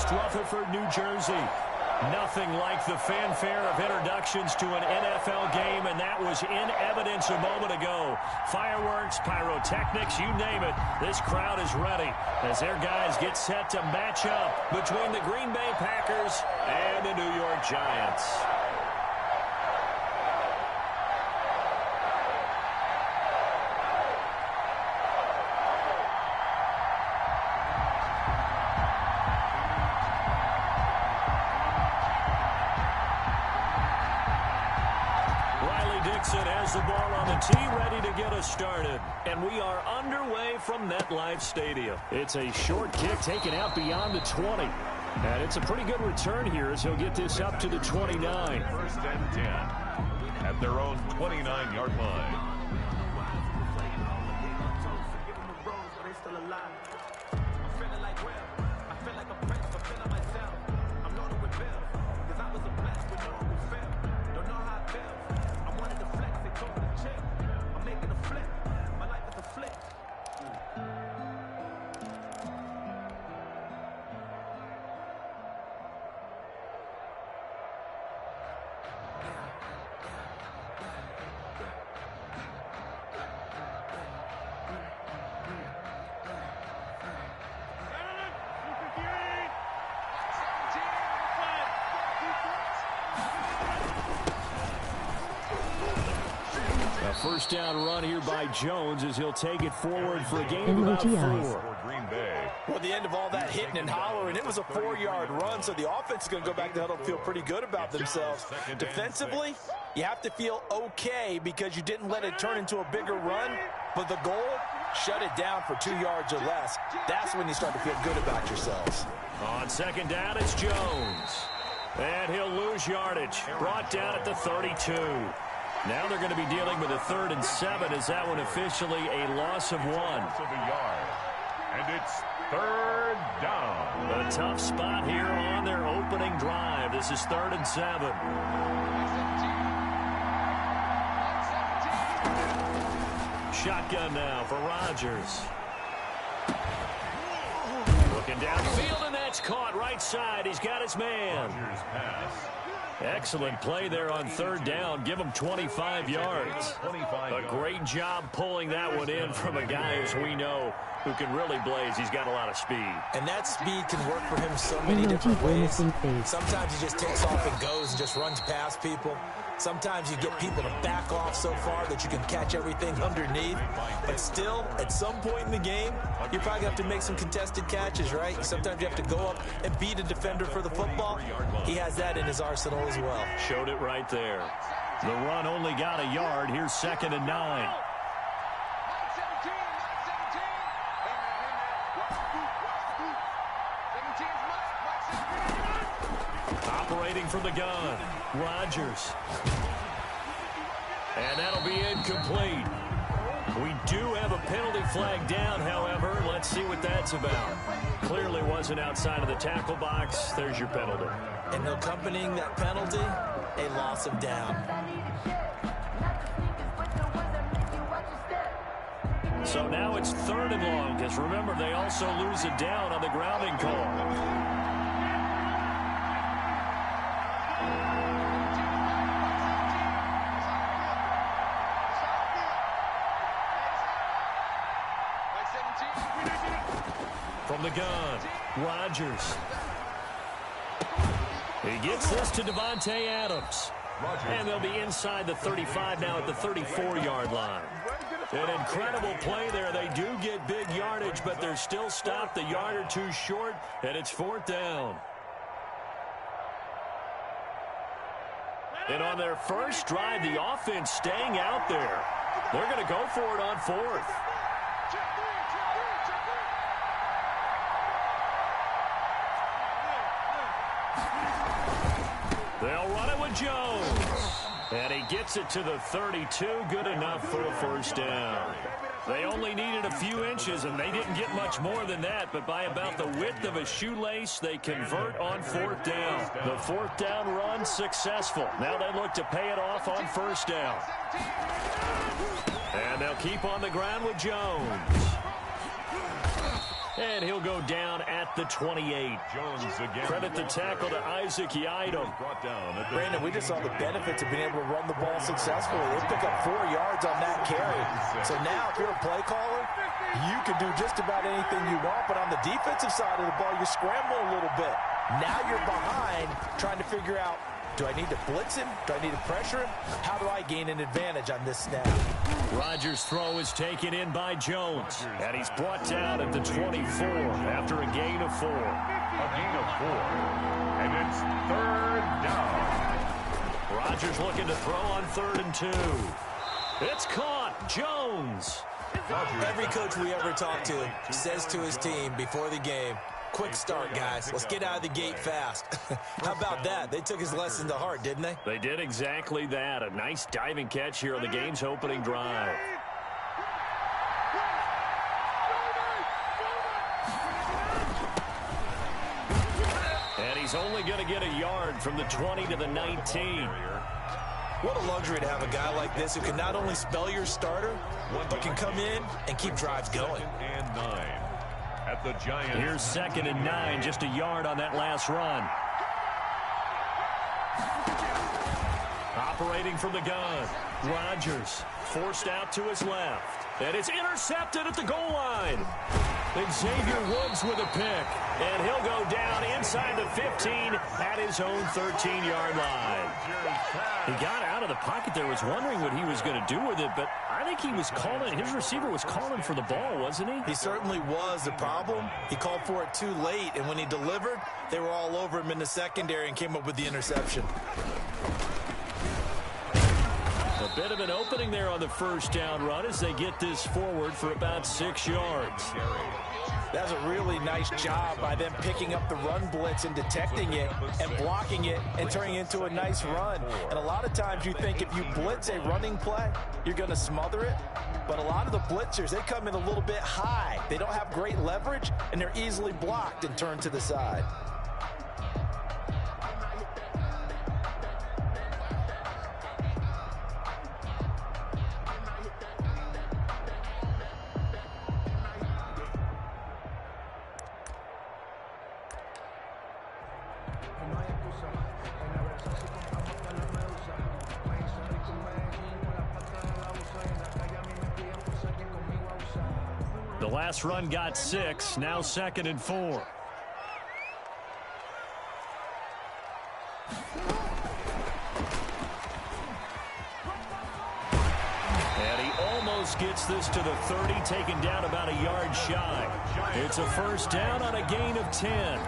West Rutherford, New Jersey. Nothing like the fanfare of introductions to an NFL game, and that was in evidence a moment ago. Fireworks, pyrotechnics, you name it. This crowd is ready as their guys get set to match up between the Green Bay Packers and the New York Giants. Has the ball on the tee, ready to get us started. And we are underway from MetLife Stadium. It's a short kick taken out beyond the 20. And it's a pretty good return here as he'll get this up to the 29. First and 10 at their own 29-yard line. First down run here by Jones as he'll take it forward for a gain of about 4. Green Bay. Well, at the end of all that hitting and hollering, it was a 4-yard run, so the offense is going to go back to huddle and feel pretty good about themselves. Defensively, you have to feel okay because you didn't let it turn into a bigger run, but the goal, shut it down for 2 yards or less. That's when you start to feel good about yourselves. On second down, it's Jones. And he'll lose yardage. Brought down at the 32. Now they're going to be dealing with a 3rd and 7. Is that one officially a loss of 1? And it's 3rd down. A tough spot here on their opening drive. This is 3rd and 7. Shotgun now for Rodgers. Looking downfield, and that's caught right side. He's got his man. Rodgers pass. Excellent play there on 3rd down. Give him 25 yards. A great job pulling that one in from a guy, as we know, who can really blaze. He's got a lot of speed. And that speed can work for him so many different ways. Sometimes he just takes off and goes and just runs past people. Sometimes you get people to back off so far that you can catch everything underneath. But still, at some point in the game, you probably have to make some contested catches, right? Sometimes you have to go up and beat a defender for the football. He has that in his arsenal as well. Showed it right there. The run only got a yard. Here's 2nd and 9. Operating from the gun, Rodgers. And that'll be incomplete. We do have a penalty flag down, however. Let's see what that's about. Clearly wasn't outside of the tackle box. There's your penalty. And accompanying that penalty, a loss of down. So now it's 3rd and long, because remember, they also lose it down on the grounding call. From the gun, Rodgers. He gets this to Devontae Adams. And they'll be inside the 35 now at the 34-yard line. An incredible play there. They do get big yardage, but they're still stopped a yard or two short, and it's 4th down. And on their first drive, the offense staying out there. They're going to go for it on 4th. They'll run it with Jones. And he gets it to the 32. Good enough for a 1st down. They only needed a few inches, and they didn't get much more than that. But by about the width of a shoelace, they convert on 4th down. The 4th down run successful. Now they look to pay it off on 1st down. And they'll keep on the ground with Jones. And he'll go down at the 28. Jones again. Credit the tackle to Isaac Yiadom. Brandon, we just saw the benefits of being able to run the ball successfully. They pick up 4 yards on that carry. So now if you're a play caller, you can do just about anything you want. But on the defensive side of the ball, you're scrambling a little bit. Now you're behind trying to figure out, do I need to blitz him? Do I need to pressure him? How do I gain an advantage on this snap? Rodgers' throw is taken in by Jones. And he's brought down at the 24 after a gain of 4. A gain of 4. And it's 3rd down. Rodgers looking to throw on 3rd and 2. It's caught. Jones. Every coach we ever talk to says to his team before the game, quick start, guys. Let's get out of the gate fast. How about that? They took his lesson to heart, didn't they? They did exactly that. A nice diving catch here on the game's opening drive. And he's only going to get a yard from the 20 to the 19. What a luxury to have a guy like this who can not only spell your starter, but can come in and keep drives going. And 9. At the Giants. Here's 2nd and 9, just a yard on that last run. Operating from the gun, Rodgers forced out to his left. And it's intercepted at the goal line. And Xavier Woods with a pick. And he'll go down inside the 15 at his own 13-yard line. He got out of the pocket there, was wondering what he was going to do with it, but I think he was calling, his receiver was calling for the ball, wasn't he? He certainly was. The problem, he called for it too late, and when he delivered, they were all over him in the secondary and came up with the interception. A bit of an opening there on the first down run as they get this forward for about 6 yards. That's a really nice job by them picking up the run blitz and detecting it and blocking it and turning it into a nice run. And a lot of times you think if you blitz a running play, you're going to smother it. But a lot of the blitzers, they come in a little bit high. They don't have great leverage, and they're easily blocked and turned to the side. The last run got 6, now 2nd and 4. And he almost gets this to the 30, taken down about a yard shy. It's a first down on a gain of 10.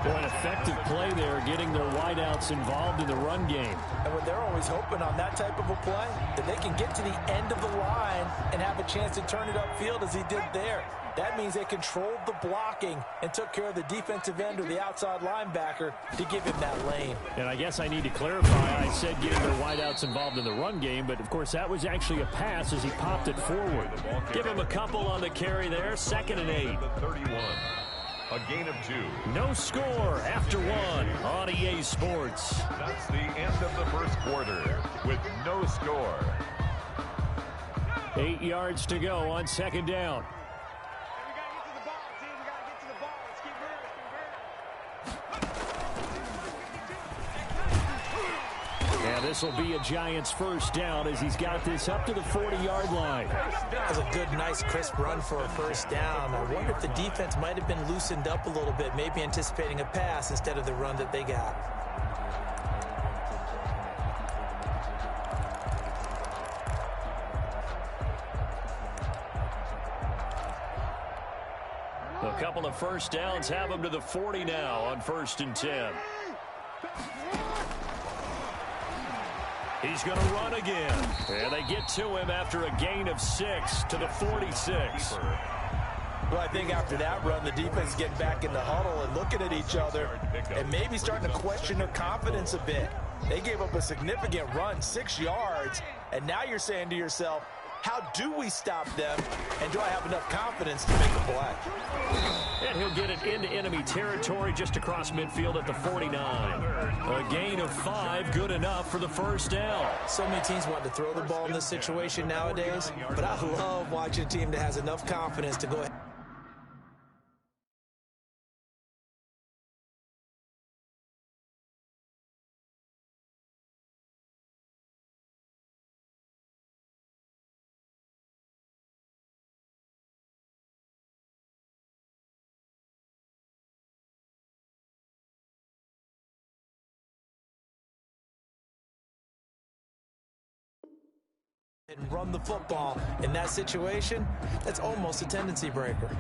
Boy, an effective play there, getting their wideouts involved in the run game. And what they're always hoping on that type of a play, that they can get to the end of the line and have a chance to turn it upfield as he did there. That means they controlled the blocking and took care of the defensive end or the outside linebacker to give him that lane. And I guess I need to clarify, I said getting their wideouts involved in the run game, but of course that was actually a pass as he popped it forward. Give him a couple on the carry there, 2nd and 8. 31. A gain of 2. No score after 1 on EA Sports. That's the end of the first quarter with no score. 8 yards to go on 2nd down. And this will be a Giants first down as he's got this up to the 40-yard line. That was a good, nice, crisp run for a first down. I wonder if the defense might have been loosened up a little bit, maybe anticipating a pass instead of the run that they got. A couple of first downs have him to the 40 now on 1st and 10. He's going to run again. And they get to him after a gain of 6 to the 46. Well, I think after that run, the defense is getting back in the huddle and looking at each other and maybe starting to question their confidence a bit. They gave up a significant run, 6 yards, and now you're saying to yourself, how do we stop them, and do I have enough confidence to make a play? And he'll get it into enemy territory just across midfield at the 49. A gain of 5, good enough for the first down. So many teams want to throw the ball in this situation nowadays, but I love watching a team that has enough confidence to go ahead And run the football in that situation, that's almost a tendency breaker.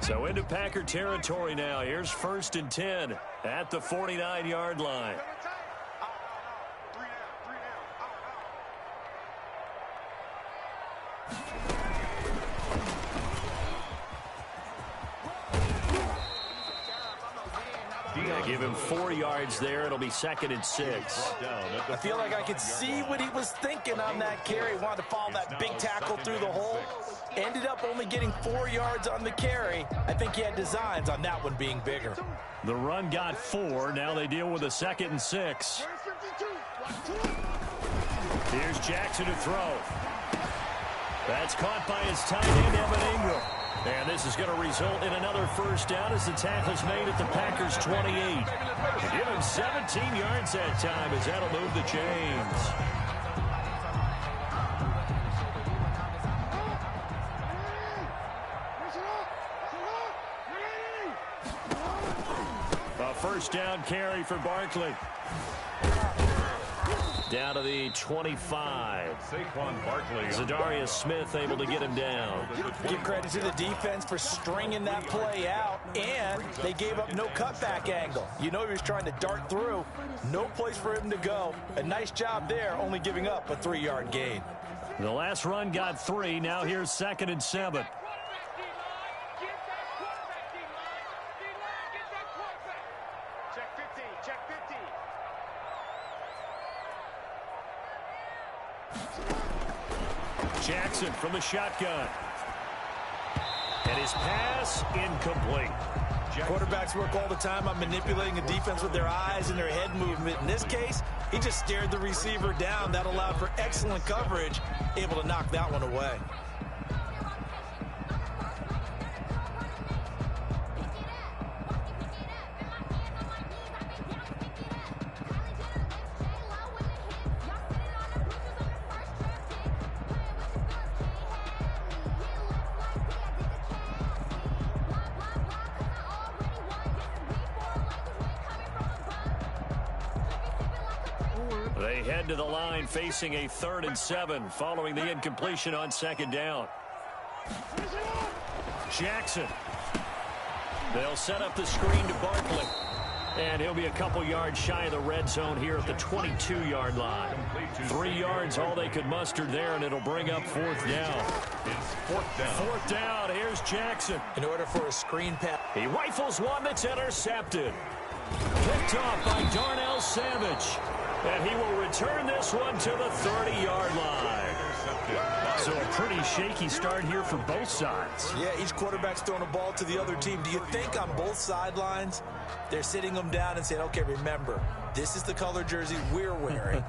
So into Packer territory now. Here's 1st and 10 at the 49-yard line. Give him 4 yards there. It'll be 2nd and 6. I feel like I could see what he was thinking on that carry. Wanted to follow that big tackle through the hole. Ended up only getting 4 yards on the carry. I think he had designs on that one being bigger. The run got 4. Now they deal with a 2nd and 6. Here's Jackson to throw. That's caught by his tight end, Evan Ingram. And this is going to result in another 1st down as the tackle's made at the Packers' 28. Give him 17 yards that time as that'll move the chains. A 1st down carry for Barkley. Down to the 25. Saquon Barkley. Zadarius Smith able to get him down. Give credit to the defense for stringing that play out, and they gave up no cutback angle. You know he was trying to dart through. No place for him to go. A nice job there, only giving up a 3-yard gain. The last run got 3. Now here's 2nd and 7. Jackson from the shotgun. And his pass incomplete. Quarterbacks work all the time on manipulating a defense with their eyes and their head movement. In this case, he just stared the receiver down. That allowed for excellent coverage, able to knock that one away. They head to the line facing a 3rd and 7 following the incompletion on 2nd down. Jackson. They'll set up the screen to Barkley. And he'll be a couple yards shy of the red zone here at the 22-yard line. 3 yards all they could muster there, and it'll bring up 4th down. It's 4th down. 4th down. Here's Jackson. In order for a screen pass. He rifles one that's intercepted. Picked off by Darnell Savage. And he will return this one to the 30-yard line. So a pretty shaky start here for both sides. Yeah, each quarterback's throwing a ball to the other team. Do you think on both sidelines they're sitting them down and saying, okay, remember, this is the color jersey we're wearing.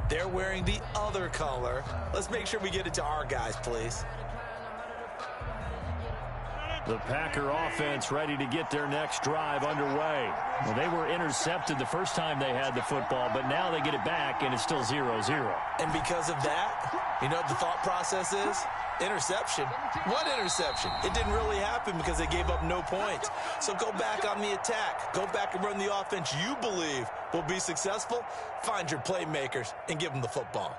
They're wearing the other color. Let's make sure we get it to our guys, please. The Packer offense ready to get their next drive underway. Well, they were intercepted the first time they had the football, but now they get it back, and it's still 0-0. And because of that, you know what the thought process is? Interception. What interception? It didn't really happen because they gave up no points. So go back on the attack. Go back and run the offense you believe will be successful. Find your playmakers and give them the football.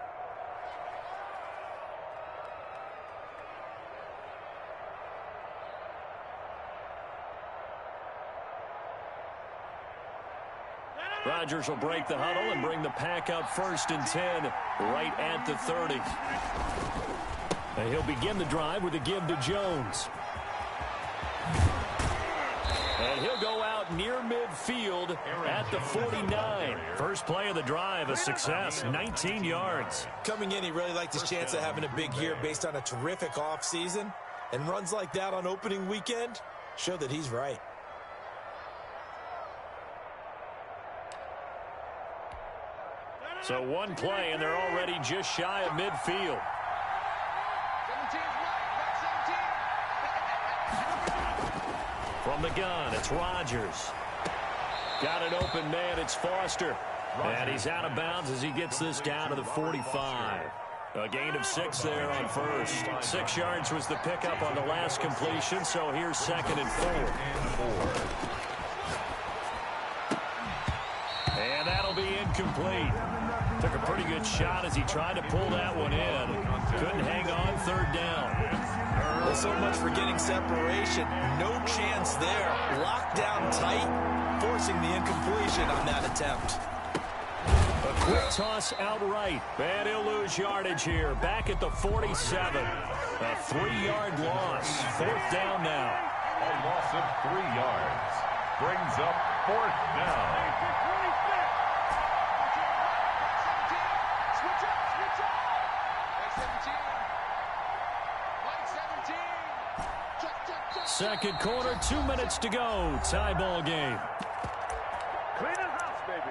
Rodgers will break the huddle and bring the Pack up 1st and 10 right at the 30. And he'll begin the drive with a give to Jones. And he'll go out near midfield at the 49. First play of the drive, a success, 19 yards. Coming in, he really liked his chance of having a big year based on a terrific offseason. And runs like that on opening weekend show that he's right. So one play, and they're already just shy of midfield. From the gun, it's Rodgers. Got an open man, it's Foster. And he's out of bounds as he gets this down to the 45. A gain of 6 there on first. 6 yards was the pickup on the last completion, so here's 2nd and 4. And that'll be incomplete. Took a pretty good shot as he tried to pull that one in. Couldn't hang on, 3rd down. Well, so much for getting separation. No chance there. Locked down tight, forcing the incompletion on that attempt. A quick toss outright. And he'll lose yardage here. Back at the 47. A 3-yard loss. 4th down now. A loss of 3 yards. Brings up 4th down. Second quarter, 2 minutes to go. Tie ball game. Clean the house, baby.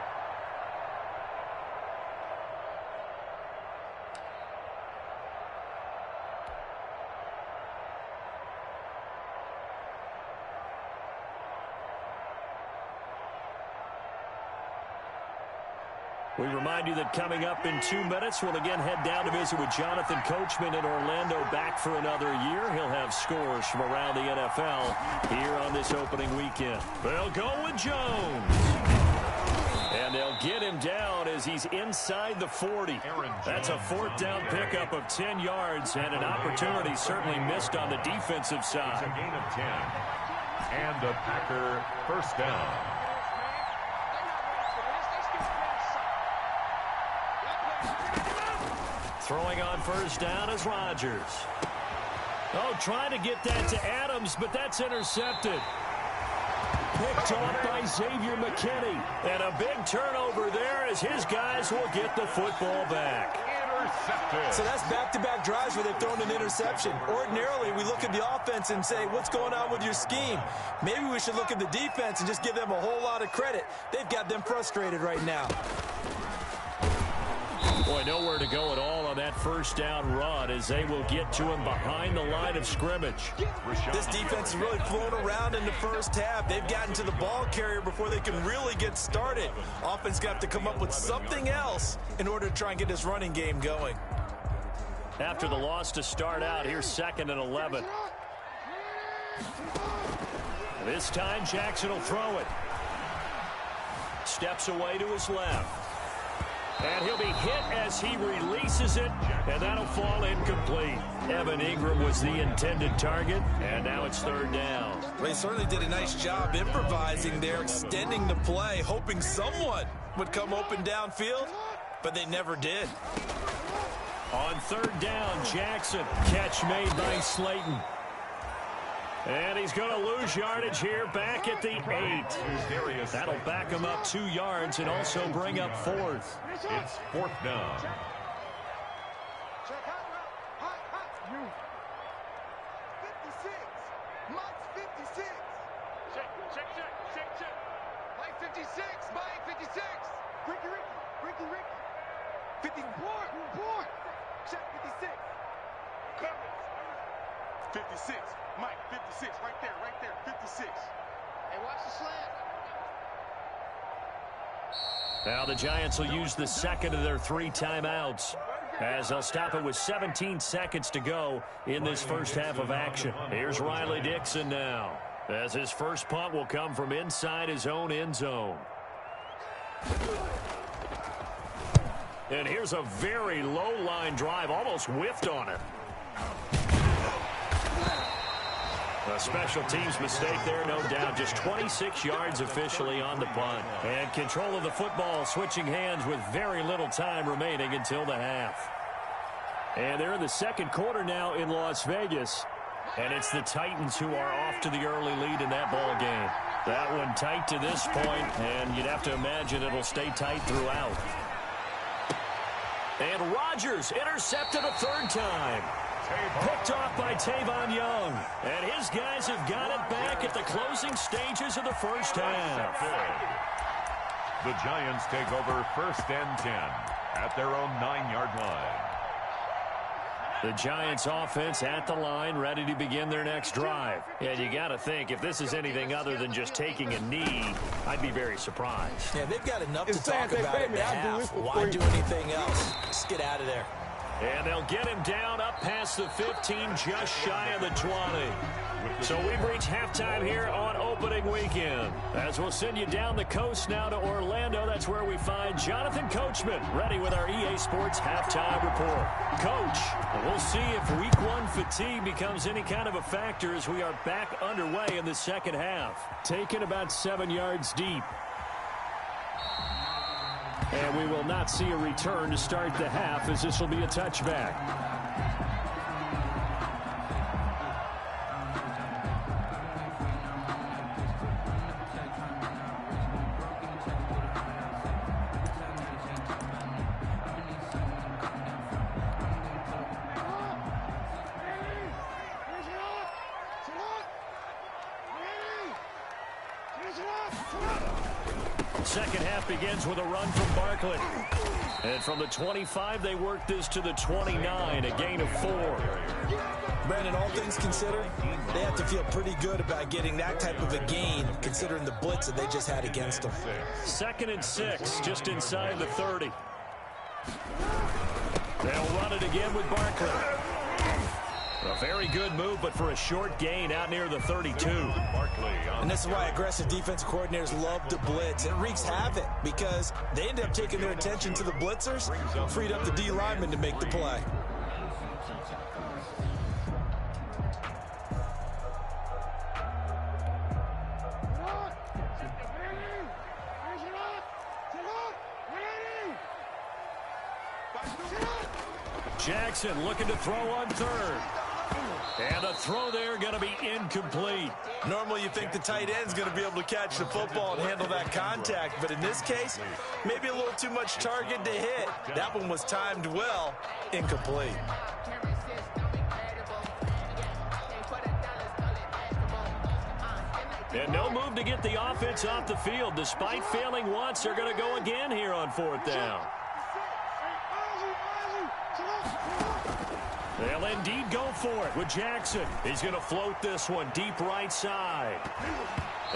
We remind you that coming up in 2 minutes, we'll again head down to visit with Jonathan Coachman in Orlando, back for another year. He'll have scores from around the NFL here on this opening weekend. They'll go with Jones. And they'll get him down as he's inside the 40. That's a 4th down pickup of 10 yards and an opportunity certainly missed on the defensive side. It's a gain of 10. And a Packer 1st down. Throwing on 1st down is Rodgers. Oh, trying to get that to Adams, but that's intercepted. Picked off by Xavier McKinney. And a big turnover there as his guys will get the football back. Intercepted. So that's back-to-back drives where they've thrown an interception. Ordinarily, we look at the offense and say, what's going on with your scheme? Maybe we should look at the defense and just give them a whole lot of credit. They've got them frustrated right now. Boy, nowhere to go at all on that 1st down run as they will get to him behind the line of scrimmage. This defense has really flown around in the first half. They've gotten to the ball carrier before they can really get started. Offense got to come up with something else in order to try and get this running game going. After the loss to start out, here's 2nd and 11. This time, Jackson will throw it. Steps away to his left. And he'll be hit as he releases it, and that'll fall incomplete. Evan Ingram was the intended target, and now it's 3rd down. Well, he certainly did a nice job improvising there, extending the play, hoping someone would come open downfield, but they never did. On 3rd down, Jackson. Catch made by Slayton. And he's going to lose yardage here back at the 8. That'll back him up 2 yards and also bring up 4th. It's 4th down. Mike, 56, right there, 56. Hey, watch the slant. Now the Giants will use the 2nd of their 3 timeouts as they'll stop it with 17 seconds to go in this first half of action. Here's Riley Dixon now as his first punt will come from inside his own end zone. And here's a very low line drive, almost whiffed on it. A special teams mistake there, no doubt. Just 26 yards officially on the punt. And control of the football switching hands with very little time remaining until the half. And they're in the 2nd quarter now in Las Vegas. And it's the Titans who are off to the early lead in that ball game. That one tight to this point, and you'd have to imagine it'll stay tight throughout. And Rodgers intercepted a 3rd time. Picked off by Tavon Young. And his guys have got it back at the closing stages of the first half. The Giants take over 1st and 10 at their own 9-yard line. The Giants offense at the line, ready to begin their next drive. And you got to think, if this is anything other than just taking a knee, I'd be very surprised. Yeah, they've got enough to talk about at the half. Why do anything else? Just get out of there. And they'll get him down up past the 15, just shy of the 20. So we've reached halftime here on opening weekend. As we'll send you down the coast now to Orlando, that's where we find Jonathan Coachman ready with our EA Sports halftime report. Coach, we'll see if week one fatigue becomes any kind of a factor as we are back underway in the second half. Taken about 7 yards deep. And we will not see a return to start the half, as this will be a touchback. Second half begins with a run from Barkley. And from the 25, they work this to the 29, a gain of 4. Brandon, all things considered, they have to feel pretty good about getting that type of a gain, considering the blitz that they just had against them. 2nd and 6, just inside the 30. They'll run it again with Barkley. A very good move, but for a short gain out near the 32. And this is why aggressive defense coordinators love to blitz. It wreaks havoc because they end up taking their attention to the blitzers, freed up the D lineman to make the play. Jackson looking to throw on 3rd. And the throw there going to be incomplete. Normally you think the tight end's going to be able to catch the football and handle that contact, but in this case, maybe a little too much target to hit. That one was timed well, incomplete. And no move to get the offense off the field. Despite failing once, they're going to go again here on 4th down. They'll indeed go for it with Jackson. He's going to float this one deep right side.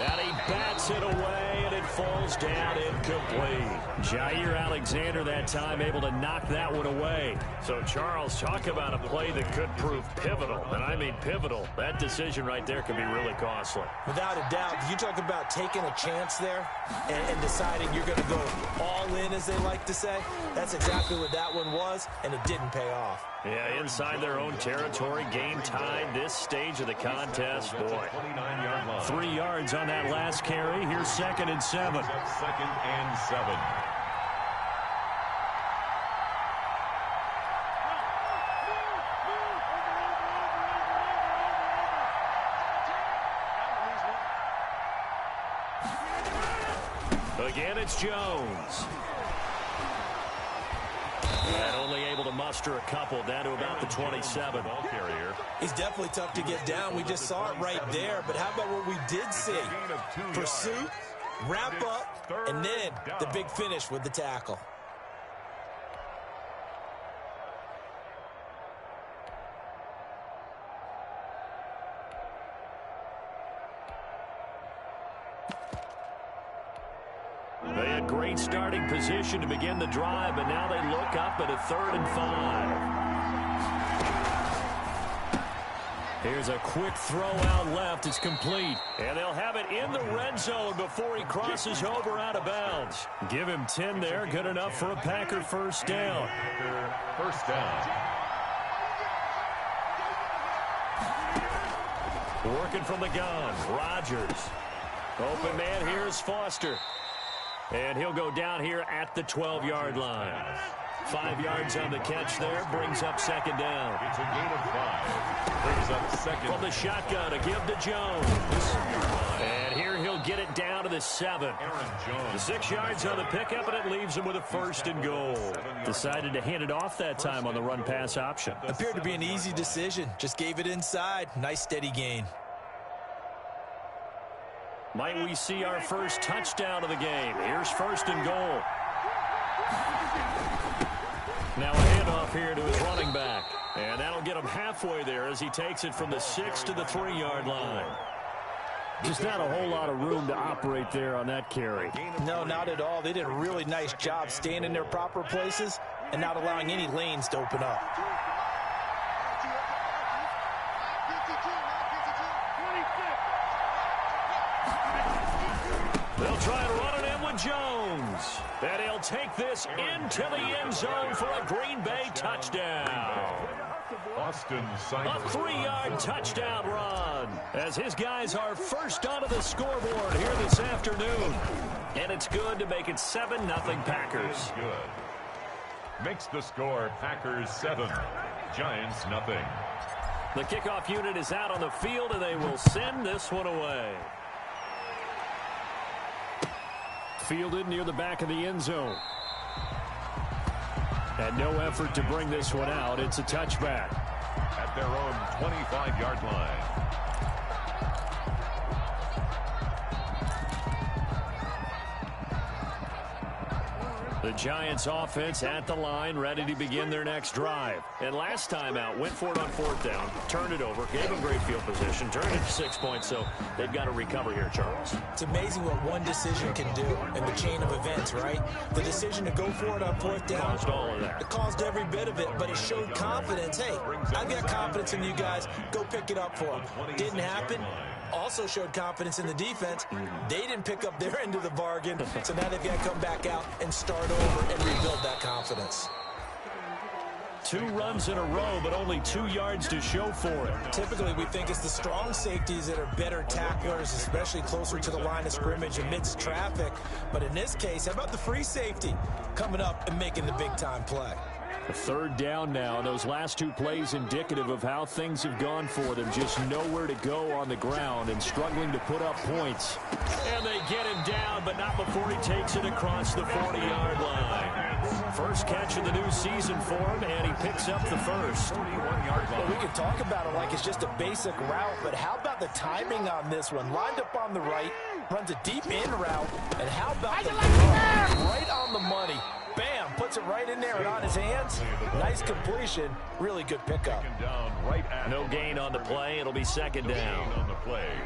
And he bats it away, and it falls down incomplete. Jair Alexander that time able to knock that one away. So, Charles, talk about a play that could prove pivotal. And I mean pivotal. That decision right there could be really costly. Without a doubt, you talk about taking a chance there and deciding you're going to go all in, as they like to say. That's exactly what that one was, and it didn't pay off. Yeah, inside their own territory, game tied this stage of the contest. Boy, 3 yards on that last carry. Here's 2nd and 7. 2nd and 7. Again, it's Jones. And only able to muster a couple down to about the 27. He's definitely tough to get down. We just saw it right there. But how about what we did see? Pursuit, wrap up, and then the big finish with the tackle. They had great starting position to begin the drive, but now they look up at a 3rd and 5. Here's a quick throw out left. It's complete. And they'll have it in the red zone before he crosses over out of bounds. Give him 10 there. Good enough for a Packer first down. First down. Working from the gun. Rodgers. Open man, here's Foster. And he'll go down here at the 12-yard line. 5 yards on the catch there. Brings up 2nd down. It's a gain of 5. Brings up 2nd. From the shotgun, a give to Jones. And here he'll get it down to the 7. The 6 yards on the pickup, and it leaves him with a 1st and goal. Decided to hand it off that time on the run-pass option. Appeared to be an easy decision. Just gave it inside. Nice steady gain. Might we see our first touchdown of the game? Here's 1st and goal. Now a handoff here to his running back. And that'll get him halfway there as he takes it from the 6 to the 3-yard line. Just not a whole lot of room to operate there on that carry. No, not at all. They did a really nice job staying in their proper places and not allowing any lanes to open up. They'll try and run it in with Jones. And he'll take this into the end zone for a Green Bay touchdown. Austin A 3-yard touchdown run as his guys are first onto the scoreboard here this afternoon. And it's good to make it 7-0 Packers. Good. Makes the score Packers 7, Giants nothing. The kickoff unit is out on the field, and they will send this one away. Fielded near the back of the end zone. And no effort to bring this one out. It's a touchback. At their own 25-yard line. The Giants offense at the line, ready to begin their next drive. And last time out, went for it on 4th down, turned it over, gave them great field position, turned it to 6 points, so they've got to recover here, Charles. It's amazing what one decision can do in the chain of events, right? The decision to go for it on 4th down. Caused all of that. It caused every bit of it, but it showed confidence. Hey, I've got confidence in you guys. Go pick it up for them. Didn't happen. Also showed confidence in the defense. They didn't pick up their end of the bargain, so now they've got to come back out and start over and rebuild that confidence. 2 runs in a row, but only 2 yards to show for it. Typically, we think it's the strong safeties that are better tacklers, especially closer to the line of scrimmage amidst traffic. But in this case, how about the free safety coming up and making the big-time play? A 3rd down now. Those last 2 plays indicative of how things have gone for them. Just nowhere to go on the ground and struggling to put up points. And they get him down, but not before he takes it across the 40-yard line. First catch of the new season for him, and he picks up the first. 41-yard line. Well, we can talk about it like it's just a basic route, but how about the timing on this one? Lined up on the right, runs a deep in route, and how about the throw right on the money? Bam, puts it right in there and on his hands. Nice completion. Really good pickup. No gain on the play. It'll be 2nd down.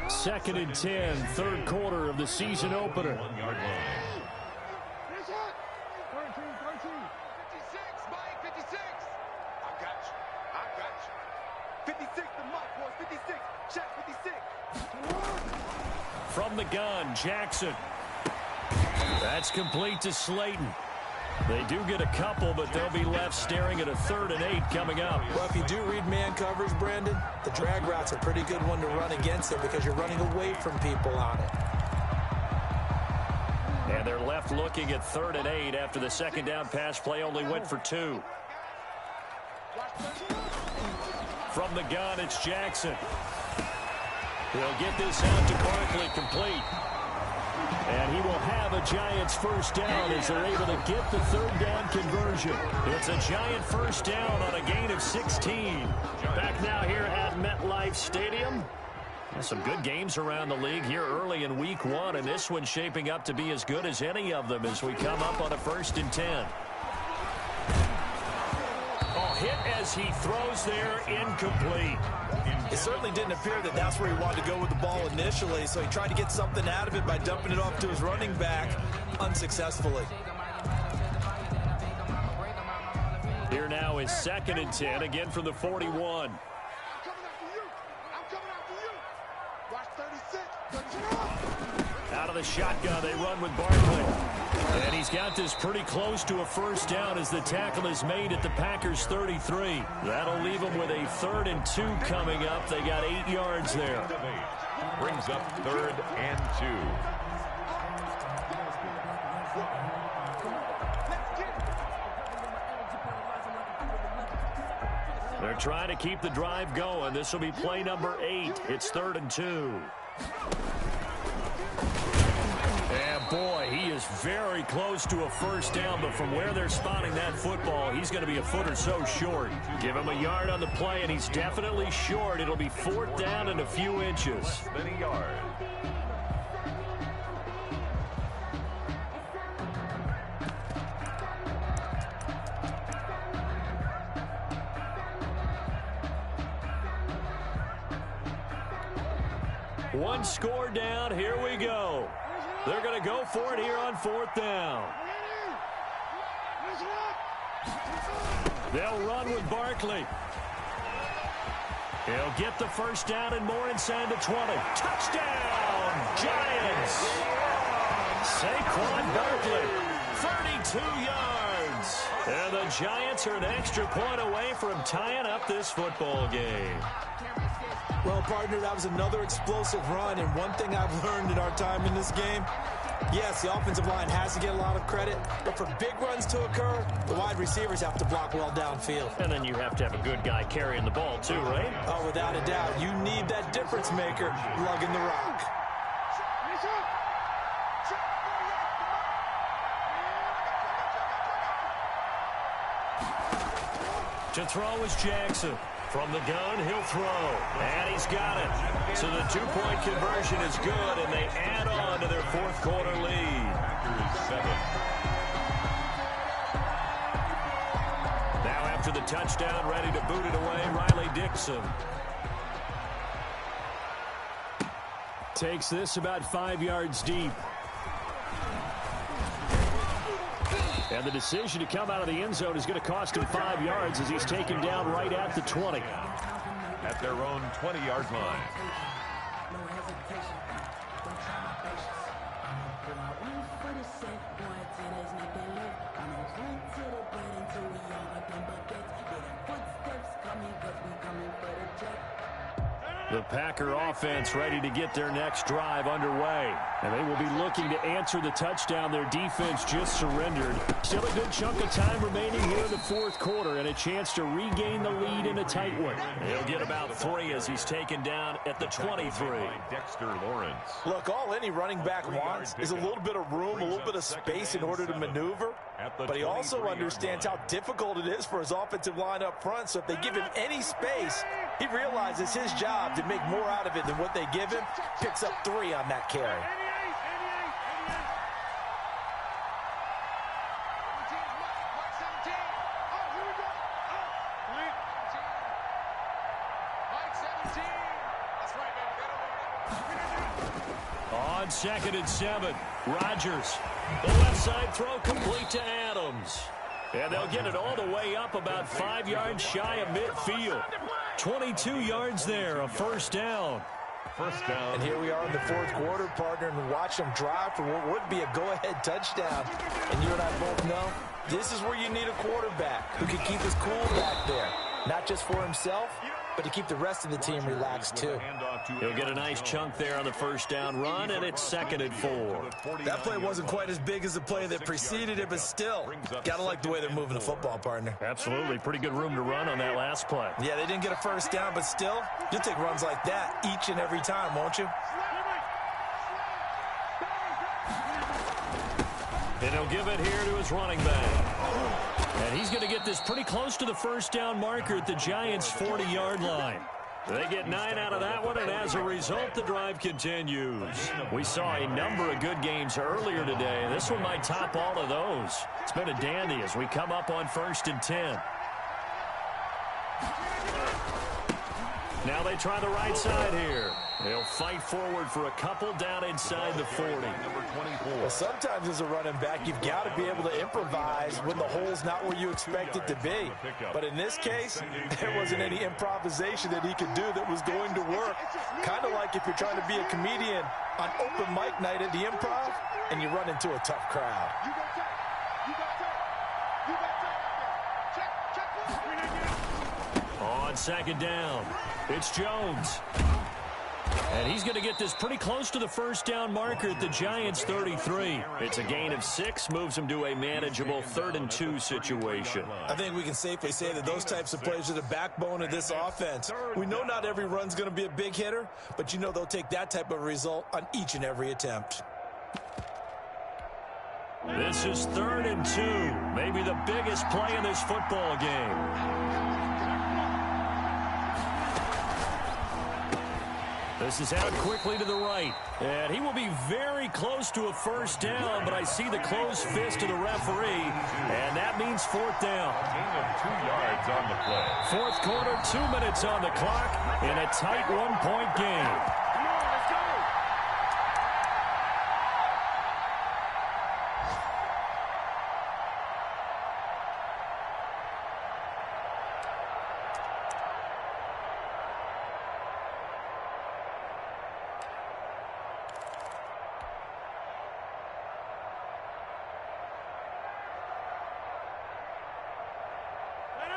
2nd and 10, 3rd quarter of the season opener. 1-yard line. 56, the mark, boys. 56. Check 56. From the gun, Jackson. That's complete to Slayton. They do get a couple, but they'll be left staring at a 3rd and 8 coming up. Well, if you do read man coverage, Brandon, the drag route's a pretty good one to run against it because you're running away from people on it. And they're left looking at 3rd and 8 after the 2nd down pass play only went for 2. From the gun, it's Jackson. He'll get this out to Barkley complete. And he will have a Giants first down as they're able to get the 3rd down conversion. It's a Giant first down on a gain of 16. Back now here at MetLife Stadium. Some good games around the league here early in week 1, and this one's shaping up to be as good as any of them as we come up on a 1st and 10. Oh, hit as he throws there, incomplete. It certainly didn't appear that that's where he wanted to go with the ball initially, so he tried to get something out of it by dumping it off to his running back unsuccessfully. Here now is 2nd and 10, again from the 41. Out of the shotgun, they run with Barkley. And he's got this pretty close to a first down as the tackle is made at the Packers' 33. That'll leave them with a 3rd and 2 coming up. They got 8 yards there. Brings up 3rd and 2. They're trying to keep the drive going. This will be play number 8. It's 3rd and 2. And boy, he is very close to a first down, but from where they're spotting that football, he's going to be a foot or so short. Give him a yard on the play, and he's definitely short. It'll be 4th down and a few inches. Then a yard. One score down. Here we go. They're going to go for it here on 4th down. They'll run with Barkley. He'll get the first down and more inside the 20. Touchdown, Giants! Saquon Barkley, 32 yards. And the Giants are an extra point away from tying up this football game. Well, partner, that was another explosive run, and one thing I've learned in our time in this game, yes, the offensive line has to get a lot of credit, but for big runs to occur, the wide receivers have to block well downfield. And then you have to have a good guy carrying the ball too, right? Oh, without a doubt. You need that difference maker lugging the rock. To throw is Jackson. From the gun, he'll throw. And he's got it. So the two-point conversion is good, and they add on to their fourth quarter lead. Now after the touchdown, ready to boot it away, Riley Dixon. Takes this about 5 yards deep. And the decision to come out of the end zone is going to cost him 5 yards as he's taken down right at the 20. At their own 20-yard line. The Packer offense ready to get their next drive underway. And they will be looking to answer the touchdown their defense just surrendered. Still a good chunk of time remaining here in the fourth quarter and a chance to regain the lead in a tight one. He'll get about 3 as he's taken down at the 23. Dexter Lawrence. Look, all any running back wants is a little bit of room, a little bit of space in order to maneuver. But he also understands how difficult it is for his offensive line up front. So if they give him any space, he realizes his job to make more out of it than what they give him. Picks up 3 on that carry. On 2nd and 7, Rodgers. The left side throw complete to Adams. And they'll get it all the way up about 5 yards shy of midfield. 22 yards there, a first down. First down. And here we are in the fourth quarter, partner, and watch them drive for what would be a go-ahead touchdown. And you and I both know this is where you need a quarterback who can keep his cool back there. Not just for himself, but to keep the rest of the team relaxed too. He'll get a nice chunk there on the first down run, and it's 2nd and 4. That play wasn't quite as big as the play that preceded it, but still, gotta like the way they're moving the football, partner. Absolutely. Pretty good room to run on that last play. Yeah, they didn't get a first down, but still, you'll take runs like that each and every time, won't you? And he'll give it here to his running back. And he's going to get this pretty close to the first down marker at the Giants' 40-yard line. They get 9 out of that one, and as a result, the drive continues. We saw a number of good games earlier today. This one might top all of those. It's been a dandy as we come up on 1st and 10. Now they try the right side here. They'll fight forward for a couple down inside the 40. Well, sometimes as a running back, you've got to be able to improvise when the hole's not where you expect it to be. But in this case, there wasn't any improvisation that he could do that was going to work. Kind of like if you're trying to be a comedian on open mic night at the Improv and you run into a tough crowd. On 2nd down, it's Jones. And he's going to get this pretty close to the first down marker at the Giants' 33. It's a gain of 6, moves them to a manageable 3rd and 2 situation. I think we can safely say that those types of plays are the backbone of this offense. We know not every run's going to be a big hitter, but you know they'll take that type of result on each and every attempt. This is 3rd and 2, maybe the biggest play in this football game. This is out quickly to the right. And he will be very close to a first down, but I see the closed fist of the referee, and that means 4th down. Gain of 2 yards on the play. Fourth quarter, 2 minutes on the clock in a tight one-point game.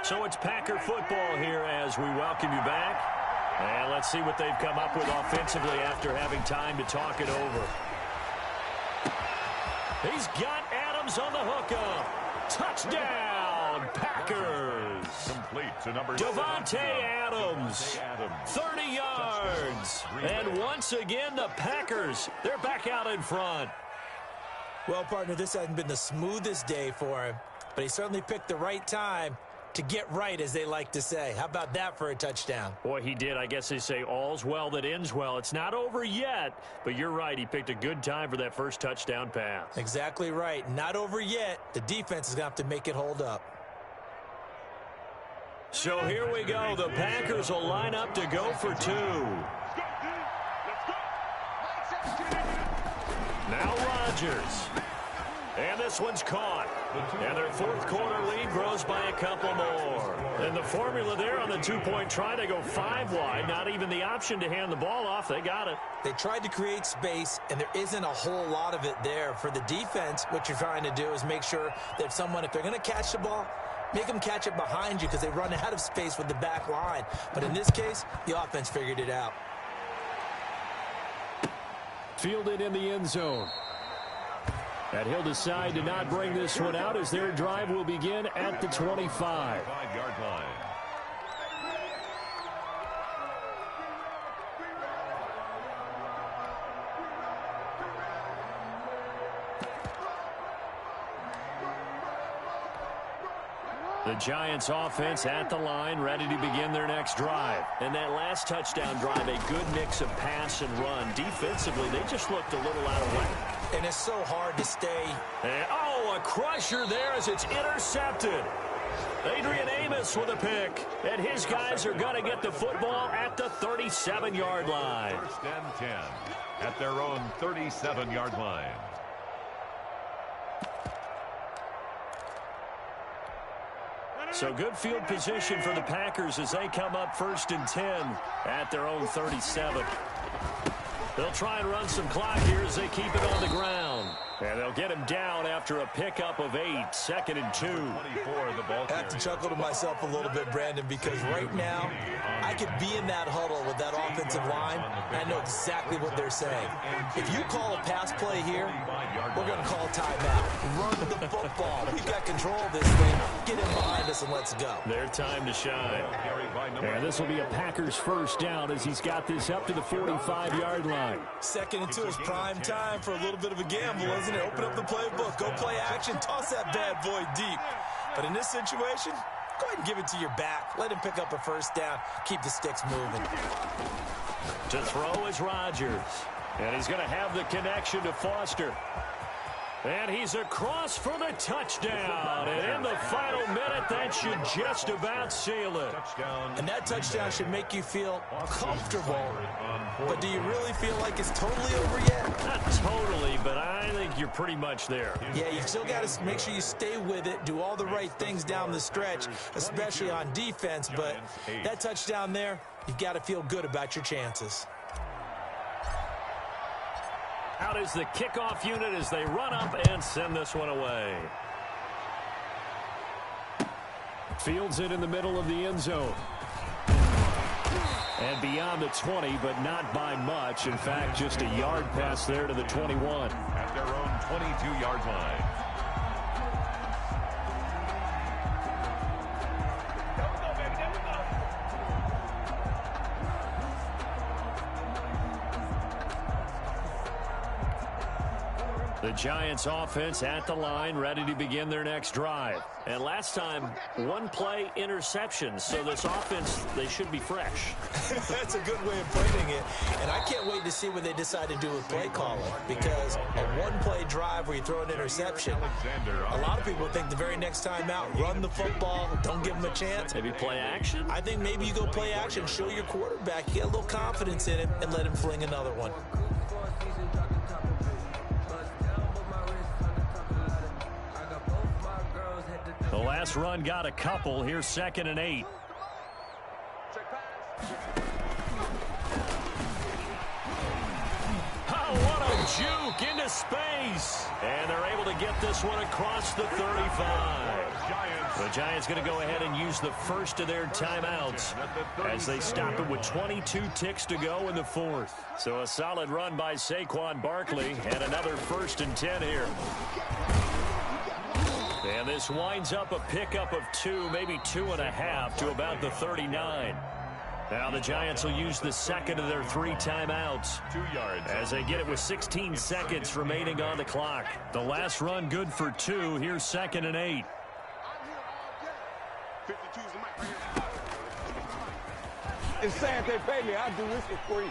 So it's Packer football here as we welcome you back. And let's see what they've come up with offensively after having time to talk it over. He's got Adams on the hookup. Touchdown, Packers. Complete to number Davante Adams, 30 yards. And once again, the Packers, they're back out in front. Well, partner, this hasn't been the smoothest day for him, but he certainly picked the right time to get right, as they like to say. How about that for a touchdown? Boy, he did. I guess they say all's well that ends well. It's not over yet, but you're right. He picked a good time for that first touchdown pass. Exactly right. Not over yet. The defense is going to have to make it hold up. So here we go. The Packers will line up to go for two. Now Rodgers. And this one's caught. And their fourth quarter lead grows by a couple more. And the formula there on the two-point try to go 5 wide. Not even the option to hand the ball off. They got it. They tried to create space, and there isn't a whole lot of it there. For the defense, what you're trying to do is make sure that if they're going to catch the ball, make them catch it behind you because they run out of space with the back line. But in this case, the offense figured it out. Fielded in the end zone. And he'll decide to not bring this one out as their drive will begin at the 25. 5-yard line. The Giants offense at the line, ready to begin their next drive. And that last touchdown drive, a good mix of pass and run. Defensively, they just looked a little out of whack. And it's so hard to stay. And, a crusher there as it's intercepted. Adrian Amos with a pick. And his guys are going to get the football at the 37-yard line. First and 10 at their own 37-yard line. So good field position for the Packers as they come up first and 10 at their own 37. They'll try and run some clock here as they keep it on the ground. And they'll get him down after a pickup of 8, 2nd and 2. 24, the ball I have to chuckle to myself a little bit, Brandon, because right now I could be in that huddle with that offensive line, and I know exactly what they're saying. If you call a pass play here, we're going to call a timeout. Run the football. We've got control of this thing. Get him behind us and let's go. Their time to shine. And this will be a Packers first down as he's got this up to the 45-yard line. 2nd and 2 is prime time for a little bit of a gamble, isn't it? Open up the playbook. Go play action. Toss that bad boy deep. But in this situation, go ahead and give it to your back. Let him pick up a first down. Keep the sticks moving. To throw is Rodgers. And he's going to have the connection to Foster. And he's across for the touchdown. And in the final minute, that should just about seal it. And that touchdown should make you feel comfortable. But do you really feel like it's totally over yet? Not totally, but I think you're pretty much there. Yeah, you still got to make sure you stay with it, do all the right things down the stretch, especially on defense. But that touchdown there, you've got to feel good about your chances. Out is the kickoff unit as they run up and send this one away. Fields it in the middle of the end zone. And beyond the 20, but not by much. In fact, just a yard pass there to the 21. At their own 22-yard line. The Giants offense at the line, ready to begin their next drive. And last time, one play interception. So this offense, they should be fresh. That's a good way of putting it. And I can't wait to see what they decide to do with play calling. Because a one-play drive where you throw an interception, a lot of people think the very next time out, run the football, don't give them a chance. Maybe play action? I think maybe you go play action, show your quarterback, get a little confidence in him, and let him fling another one. The last run got a couple. Here's 2nd and 8. Oh, what a juke into space. And they're able to get this one across the 35. Giants The Giants going to go ahead and use the first of their timeouts as they stop it with 22 ticks to go in the fourth. So a solid run by Saquon Barkley and another 1st and 10 here. And this winds up a pickup of 2, maybe 2.5 to about the 39. Now the Giants will use the second of their 3 timeouts 2 yards as they get it with 16 seconds remaining on the clock. The last run good for 2. Here's 2nd and 8. 52's the mic right here. It's sad they pay me. I do this for free.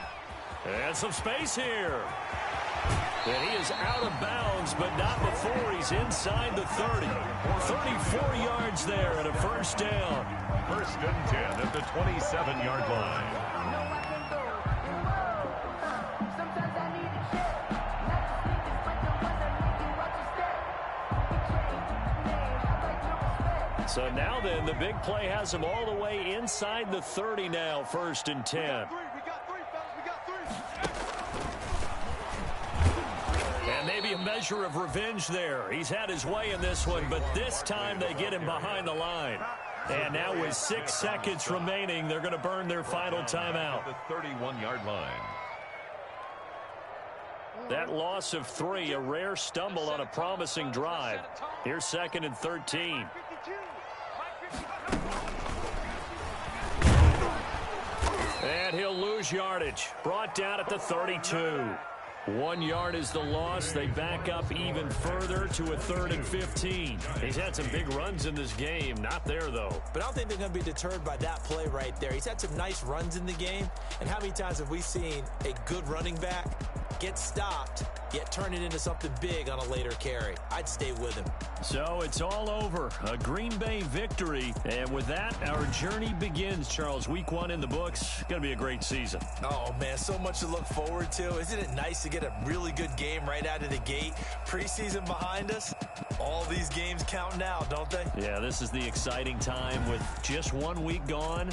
And some space here. And he is out of bounds, but not before he's inside the 30. 34 yards there and a 1st down. 1st and 10 at the 27-yard line. So now then, the big play has him all the way inside the 30 now, 1st and 10. We got 3, fellas. We got 3. And maybe a measure of revenge there. He's had his way in this one, but this time they get him behind the line. And now with 6 seconds remaining, they're going to burn their final timeout. The 31-yard line. That loss of 3, a rare stumble on a promising drive. Here's 2nd and 13. And he'll lose yardage. Brought down at the 32. 1 yard is the loss. They back up even further to a 3rd and 15. He's had some big runs in this game. Not there, though. But I don't think they're going to be deterred by that play right there. He's had some nice runs in the game. And how many times have we seen a good running back get stopped, yet turn it into something big on a later carry? I'd stay with him. So it's all over. A Green Bay victory. And with that, our journey begins, Charles. Week 1 in the books. Going to be a great season. Oh, man, so much to look forward to. Isn't it nice to get a really good game right out of the gate? Preseason behind us. All these games count now, don't they? Yeah, this is the exciting time with just 1 week gone